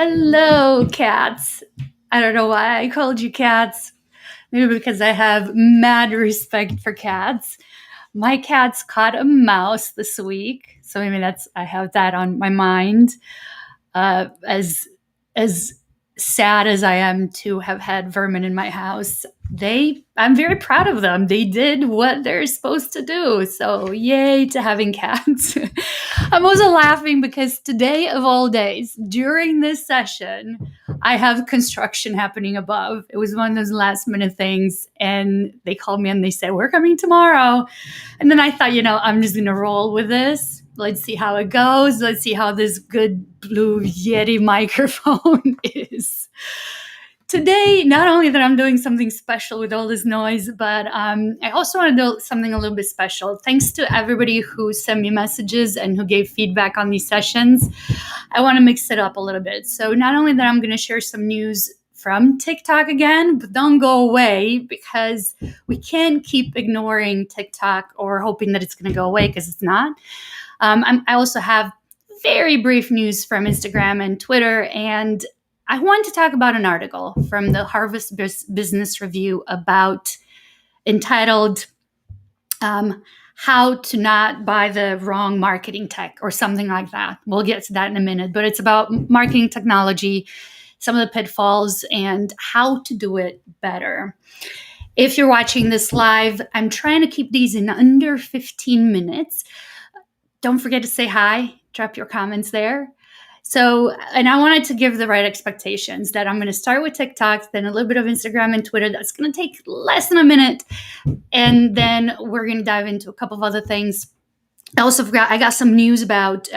Hello, cats. I don't know why I called you cats. Maybe because I have mad respect for cats. My cats caught a mouse this week, so maybe I have that on my mind. As sad as I am to have had vermin in my house, I'm very proud of them. They did what they're supposed to do. So yay to having cats. I'm also laughing because today of all days, during this session, I have construction happening above. It was one of those last minute things, and they called me and they said, "We're coming tomorrow." And then I thought, I'm just gonna roll with this. Let's see how it goes. Let's see how this good blue Yeti microphone is. Today, not only that I'm doing something special with all this noise, but I also want to do something a little bit special. Thanks to everybody who sent me messages and who gave feedback on these sessions. I want to mix it up a little bit. So not only that I'm going to share some news from TikTok again, but don't go away because we can't keep ignoring TikTok or hoping that it's going to go away because it's not. I also have very brief news from Instagram and Twitter, and I want to talk about an article from the Harvard Business Review entitled "How to Not Buy the Wrong Marketing Tech" or something like that. We'll get to that in a minute, but it's about marketing technology, some of the pitfalls, and how to do it better. If you're watching this live, I'm trying to keep these in under 15 minutes. Don't forget to say hi, drop your comments there. So, and I wanted to give the right expectations that I'm going to start with TikTok, then a little bit of Instagram and Twitter. That's going to take less than a minute. And then we're going to dive into a couple of other things. I also forgot, I got some news about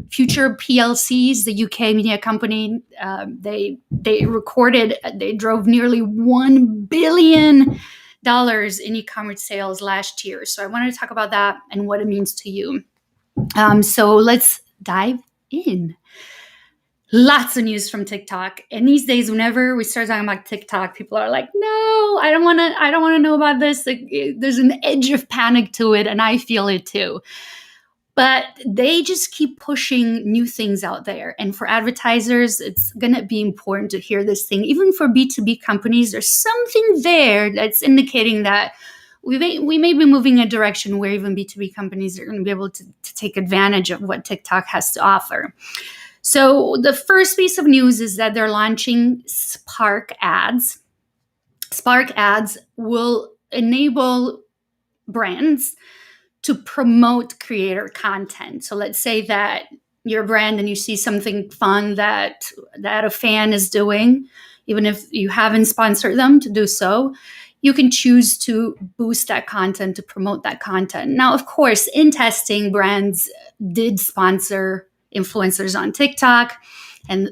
Future PLCs, the UK media company. They drove nearly $1 billion in e-commerce sales last year. So I wanted to talk about that and what it means to you. So let's dive in. Lots of news from TikTok. And these days, whenever we start talking about TikTok, people are like, no, I don't want to know about this. Like, there's an edge of panic to it, and I feel it too. But they just keep pushing new things out there. And for advertisers, it's going to be important to hear this thing. Even for B2B companies, there's something there that's indicating that we may be moving in a direction where even B2B companies are going to be able to take advantage of what TikTok has to offer. So the first piece of news is that they're launching Spark Ads. Spark Ads will enable brands to promote creator content. So let's say that you're a brand and you see something fun that a fan is doing, even if you haven't sponsored them to do so, you can choose to boost that content, to promote that content. Now, of course, in testing, brands did sponsor influencers on TikTok. And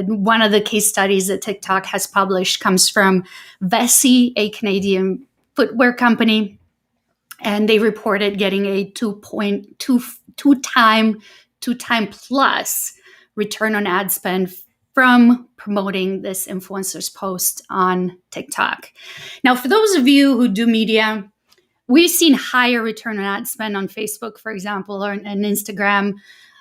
one of the case studies that TikTok has published comes from Vessi, a Canadian footwear company. And they reported getting a 2 time plus return on ad spend from promoting this influencer's post on TikTok. Now, for those of you who do media, we've seen higher return on ad spend on Facebook, for example, or on Instagram,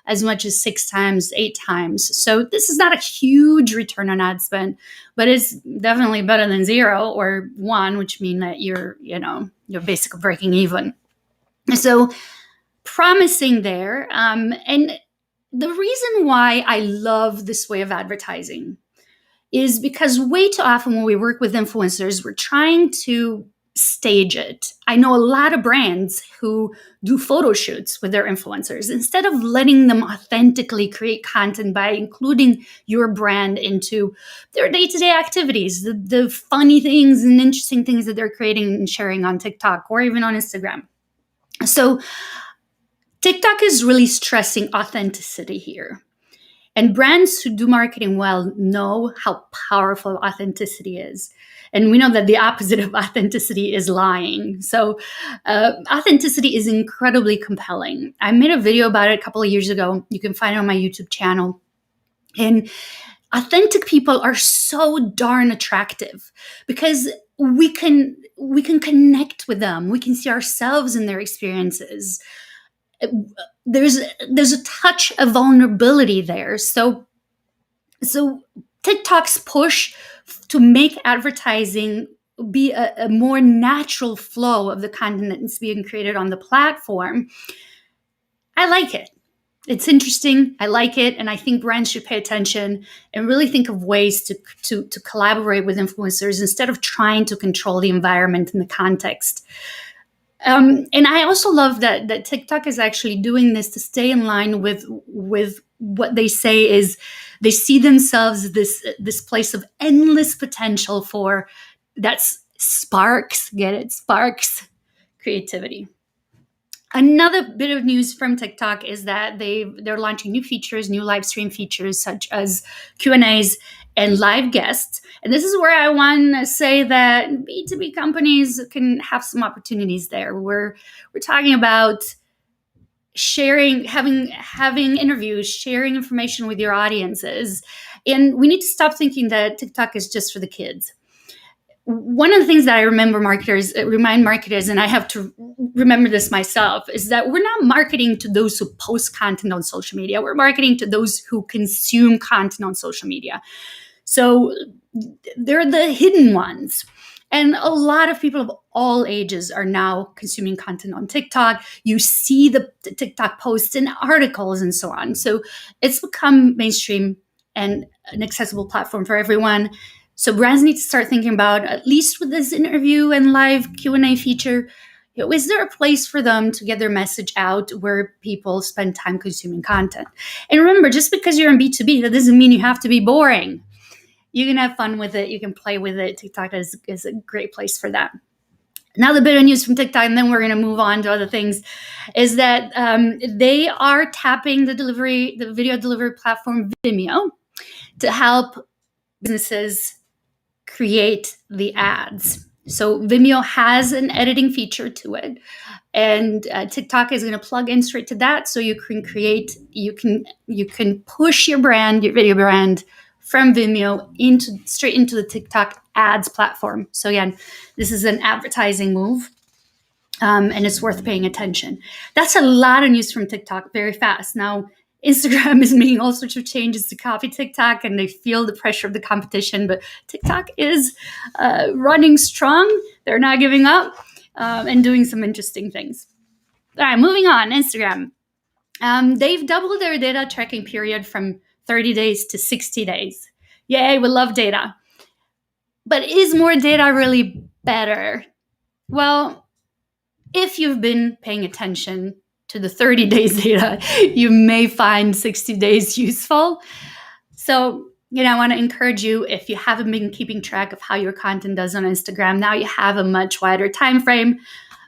as much as 6 times, 8 times. So this is not a huge return on ad spend, but it's definitely better than 0 or 1, which mean that you're basically breaking even. So promising there. And the reason why I love this way of advertising is because way too often when we work with influencers, we're trying to stage it. I know a lot of brands who do photo shoots with their influencers. Instead of letting them authentically create content by including your brand into their day-to-day activities, the funny things and interesting things that they're creating and sharing on TikTok or even on Instagram. So TikTok is really stressing authenticity here. And brands who do marketing well know how powerful authenticity is. And we know that the opposite of authenticity is lying. So authenticity is incredibly compelling. I made a video about it a couple of years ago. You can find it on my YouTube channel. And authentic people are so darn attractive because we can connect with them. We can see ourselves in their experiences. There's a touch of vulnerability there. So So TikTok's push to make advertising be a more natural flow of the content that's being created on the platform, I like it. It's interesting. I like it, and I think brands should pay attention and really think of ways to collaborate with influencers instead of trying to control the environment and the context. And I also love that TikTok is actually doing this to stay in line with what they say is they see themselves this place of endless potential for that's sparks, get it, sparks creativity. Another bit of news from TikTok is that they're launching new features, new live stream features such as Q&As and live guests. And this is where I want to say that B2B companies can have some opportunities there. We're talking about sharing, having interviews, sharing information with your audiences. And we need to stop thinking that TikTok is just for the kids. One of the things that I remind marketers, and I have to remember this myself, is that we're not marketing to those who post content on social media. We're marketing to those who consume content on social media. So they're the hidden ones. And a lot of people of all ages are now consuming content on TikTok. You see the TikTok posts and articles and so on. So it's become mainstream and an accessible platform for everyone. So brands need to start thinking about, at least with this interview and live Q&A feature, is there a place for them to get their message out where people spend time consuming content? And remember, just because you're in B2B, that doesn't mean you have to be boring. You can have fun with it. You can play with it. TikTok is a great place for that. Another bit of news from TikTok, and then we're going to move on to other things, is that they are tapping the video delivery platform Vimeo to help businesses create the ads. So Vimeo has an editing feature to it, and TikTok is going to plug in straight to that, so you can push your video brand from Vimeo straight into the TikTok ads platform. So again, this is an advertising move, and it's worth paying attention. That's a lot of news from TikTok very fast. Now, Instagram is making all sorts of changes to copy TikTok, and they feel the pressure of the competition, but TikTok is running strong. They're not giving up and doing some interesting things. All right, moving on, Instagram. They've doubled their data tracking period from 30 days to 60 days. Yay, we love data. But is more data really better? Well, if you've been paying attention to the 30 days data, you may find 60 days useful. So, I want to encourage you, if you haven't been keeping track of how your content does on Instagram, now you have a much wider time frame,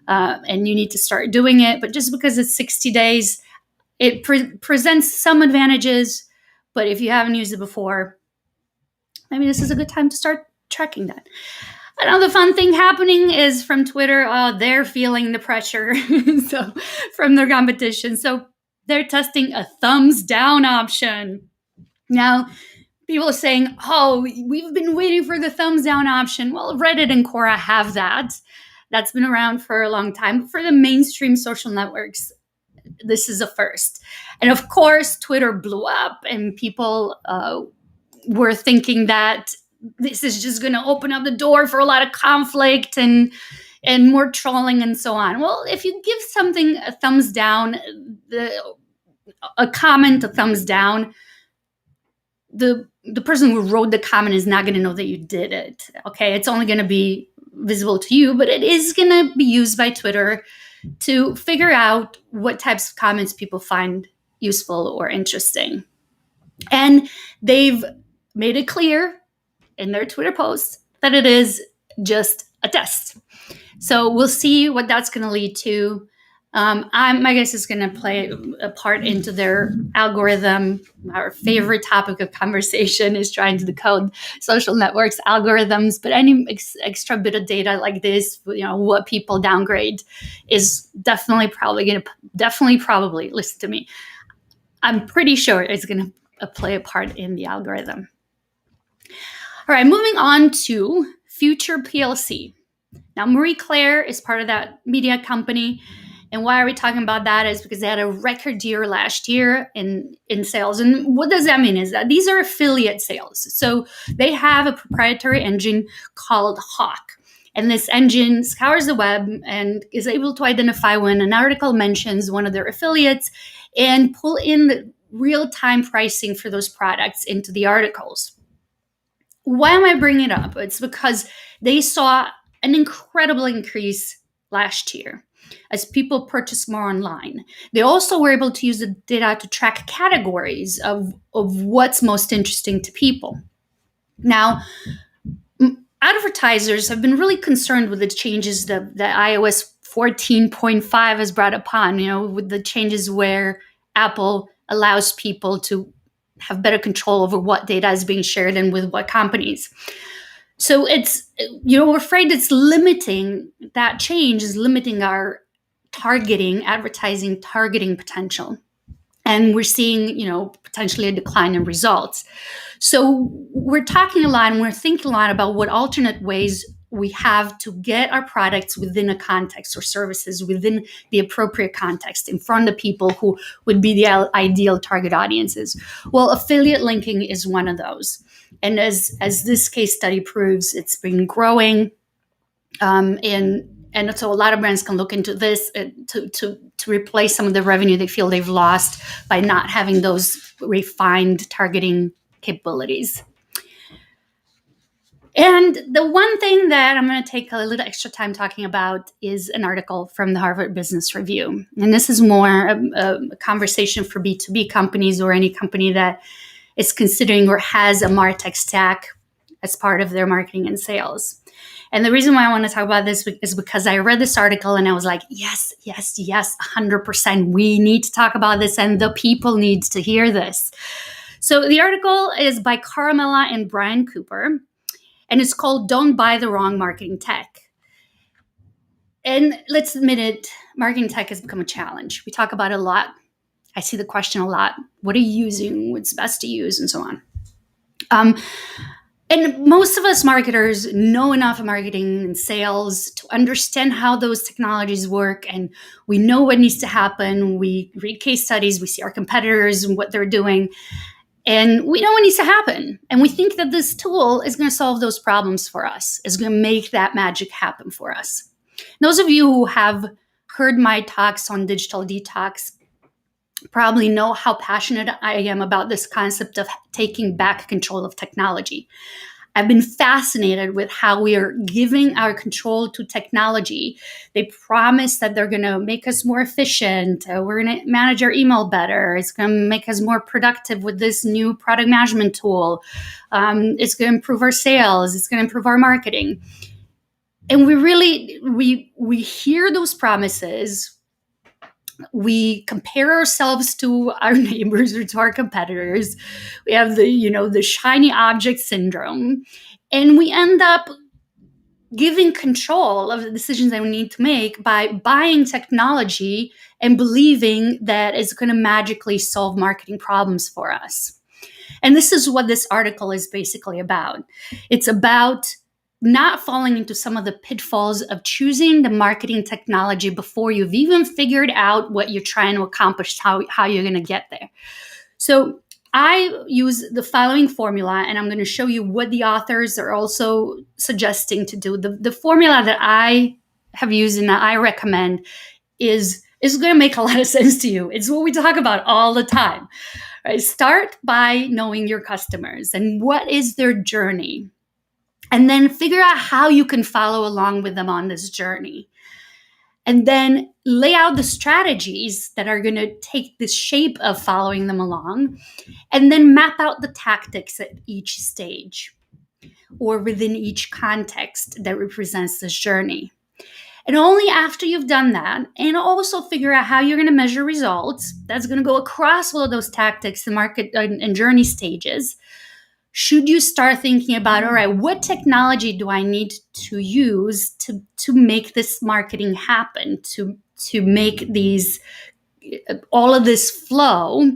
and you need to start doing it. But just because it's 60 days, it presents some advantages. But if you haven't used it before, maybe this is a good time to start tracking that. Another fun thing happening is from Twitter. They're feeling the pressure so from their competition. So they're testing a thumbs down option. Now, people are saying, we've been waiting for the thumbs down option. Well, Reddit and Quora have that. That's been around for a long time. But for the mainstream social networks, this is a first. And of course, Twitter blew up, and people were thinking that this is just going to open up the door for a lot of conflict and more trolling and so on. Well, if you give something a thumbs down, a comment a thumbs down, the person who wrote the comment is not going to know that you did it. Okay, it's only going to be visible to you, but it is going to be used by Twitter to figure out what types of comments people find useful or interesting. And they've made it clear in their Twitter posts that it is just a test. So we'll see what that's going to lead to. My guess is going to play a part into their algorithm. Our favorite topic of conversation is trying to decode social networks algorithms, but any extra bit of data like this, what people downgrade, is definitely probably, listen to me, I'm pretty sure it's going to play a part in the algorithm. All right, moving on to Future PLC. Now, Marie Claire is part of that media company, And why are we talking about that is because they had a record year last year in sales. And what does that mean is that these are affiliate sales. So they have a proprietary engine called Hawk. And this engine scours the web and is able to identify when an article mentions one of their affiliates and pull in the real-time pricing for those products into the articles. Why am I bringing it up? It's because they saw an incredible increase last year as people purchase more online. They also were able to use the data to track categories of what's most interesting to people. Now, advertisers have been really concerned with the changes that iOS 14.5 has brought upon, with the changes where Apple allows people to have better control over what data is being shared and with what companies. So it's, we're afraid it's limiting, that change is limiting our advertising targeting potential. And we're seeing, potentially a decline in results. So we're talking a lot and we're thinking a lot about what alternate ways we have to get our products within a context or services within the appropriate context in front of people who would be the ideal target audiences. Well, affiliate linking is one of those. And as this case study proves, it's been growing. And so a lot of brands can look into this to replace some of the revenue they feel they've lost by not having those refined targeting capabilities. And the one thing that I'm going to take a little extra time talking about is an article from the Harvard Business Review. And this is more a conversation for B2B companies or any company that is considering or has a MarTech stack as part of their marketing and sales. And the reason why I want to talk about this is because I read this article and I was like, yes, 100%. We need to talk about this and the people need to hear this. So the article is by Caramella and Brian Cooper, and it's called Don't Buy the Wrong Marketing Tech. And let's admit it, marketing tech has become a challenge. We talk about it a lot. I see the question a lot. What are you using? What's best to use? And so on. And most of us marketers know enough of marketing and sales to understand how those technologies work. And we know what needs to happen. We read case studies. We see our competitors and what they're doing. And we know what needs to happen. And we think that this tool is going to solve those problems for us, is going to make that magic happen for us. Those of you who have heard my talks on digital detox probably know how passionate I am about this concept of taking back control of technology. I've been fascinated with how we are giving our control to technology. They promise that they're going to make us more efficient. We're going to manage our email better. It's going to make us more productive with this new product management tool. It's going to improve our sales. It's going to improve our marketing. And we hear those promises. We compare ourselves to our neighbors or to our competitors. We have the shiny object syndrome, and we end up giving control of the decisions that we need to make by buying technology and believing that it's going to magically solve marketing problems for us. And this is what this article is basically about. It's about not falling into some of the pitfalls of choosing the marketing technology before you've even figured out what you're trying to accomplish, how you're going to get there. So I use the following formula, and I'm going to show you what the authors are also suggesting to do. The formula that I have used and that I recommend is going to make a lot of sense to you. It's what we talk about all the time. Right? Start by knowing your customers and what is their journey. And then figure out how you can follow along with them on this journey. And then lay out the strategies that are going to take the shape of following them along. And then map out the tactics at each stage or within each context that represents this journey. And only after you've done that, and also figure out how you're going to measure results, that's going to go across all of those tactics, the market and journey stages, should you start thinking about, all right, what technology do I need to use to make this marketing happen, to make these all of this flow,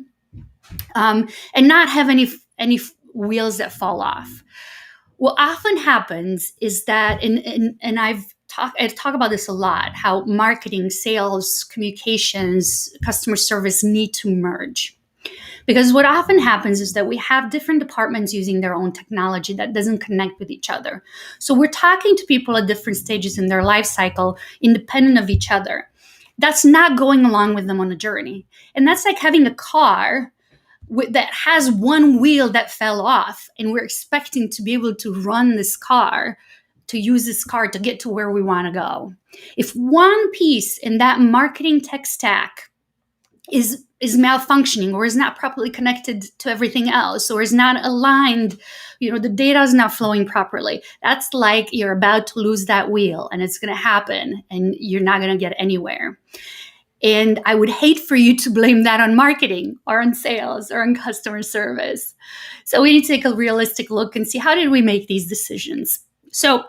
and not have any wheels that fall off. What often happens is that, and I've I talk about this a lot, how marketing, sales, communications, customer service need to merge. Because what often happens is that we have different departments using their own technology that doesn't connect with each other. So we're talking to people at different stages in their life cycle, independent of each other. That's not going along with them on a journey. And that's like having a car that has one wheel that fell off, and we're expecting to be able to run this car, to use this car to get to where we want to go. If one piece in that marketing tech stack is malfunctioning, or is not properly connected to everything else, or is not aligned, the data is not flowing properly, that's like you're about to lose that wheel, and it's going to happen, and you're not going to get anywhere. And I would hate for you to blame that on marketing or on sales or on customer service. So we need to take a realistic look and see, how did we make these decisions? So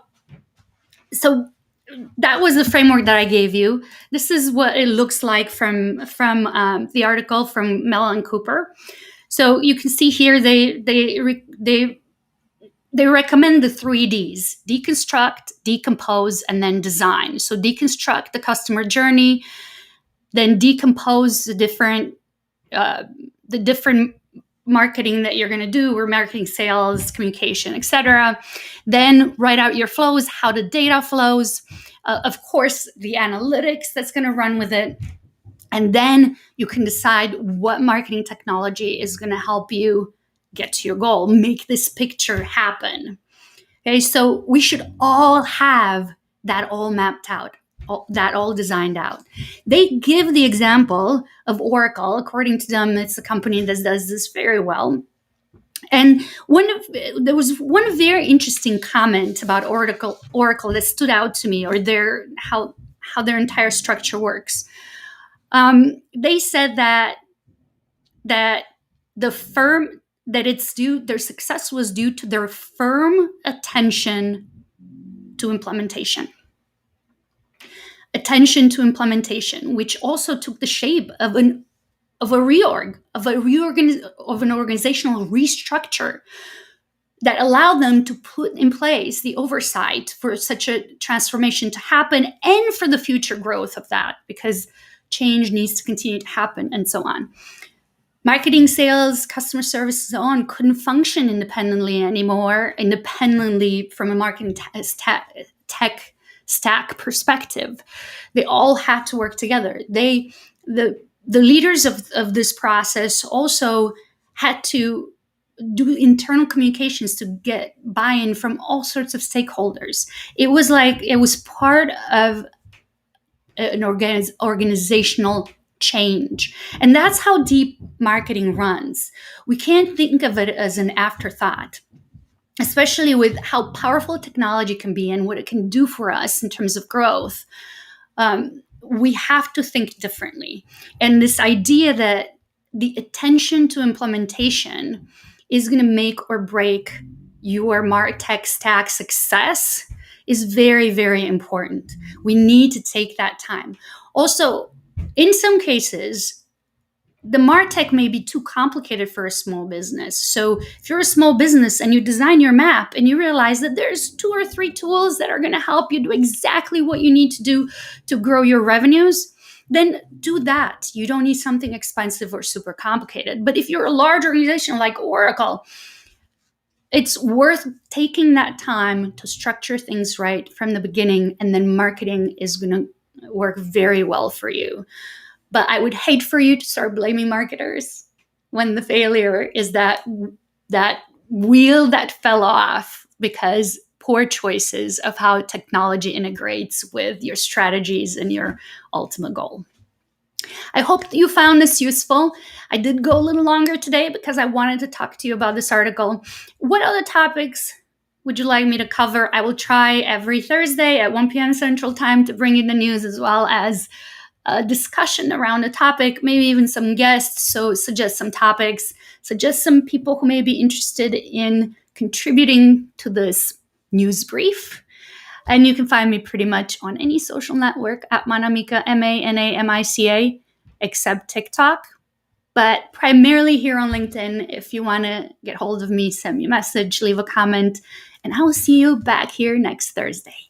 that was the framework that I gave you. This is what it looks like from the article from Mellon Cooper. So you can see here they recommend the 3Ds: deconstruct, decompose, and then design. So deconstruct the customer journey, then decompose the different marketing that you're going to do, or marketing, sales, communication, etc. Then write out your flows, how the data flows, of course, the analytics that's going to run with it. And then you can decide what marketing technology is going to help you get to your goal, make this picture happen. Okay, so we should all have that all mapped out, that all designed out. They give the example of Oracle. According to them, it's a company that does this very well. And there was one very interesting comment about Oracle that stood out to me, or how their entire structure works. They said that the firm, that their success was due to their firm attention to implementation. Attention to implementation, which also took the shape of an organizational restructure that allowed them to put in place the oversight for such a transformation to happen, and for the future growth of that, because change needs to continue to happen, and so on. Marketing, sales, customer service, and so on couldn't function independently anymore, independently from a marketing tech stack perspective. They all had to work together. The leaders of this process also had to do internal communications to get buy-in from all sorts of stakeholders. It was part of an organizational change. And that's how deep marketing runs. We can't think of it as an afterthought, especially with how powerful technology can be and what it can do for us in terms of growth. We have to think differently. And this idea that the attention to implementation is going to make or break your MarTech stack success is very, very important. We need to take that time. Also, in some cases, the MarTech may be too complicated for a small business. So if you're a small business and you design your map and you realize that there's 2 or 3 tools that are going to help you do exactly what you need to do to grow your revenues, then do that. You don't need something expensive or super complicated. But if you're a large organization like Oracle, it's worth taking that time to structure things right from the beginning, and then marketing is going to work very well for you. But I would hate for you to start blaming marketers when the failure is that wheel that fell off because poor choices of how technology integrates with your strategies and your ultimate goal. I hope that you found this useful. I did go a little longer today because I wanted to talk to you about this article. What other topics would you like me to cover? I will try every Thursday at 1 p.m. Central Time to bring you the news, as well as a discussion around a topic, maybe even some guests. So suggest some topics, suggest some people who may be interested in contributing to this news brief. And you can find me pretty much on any social network at Manamica, Manamica, except TikTok. But primarily here on LinkedIn. If you want to get hold of me, send me a message, leave a comment, and I will see you back here next Thursday.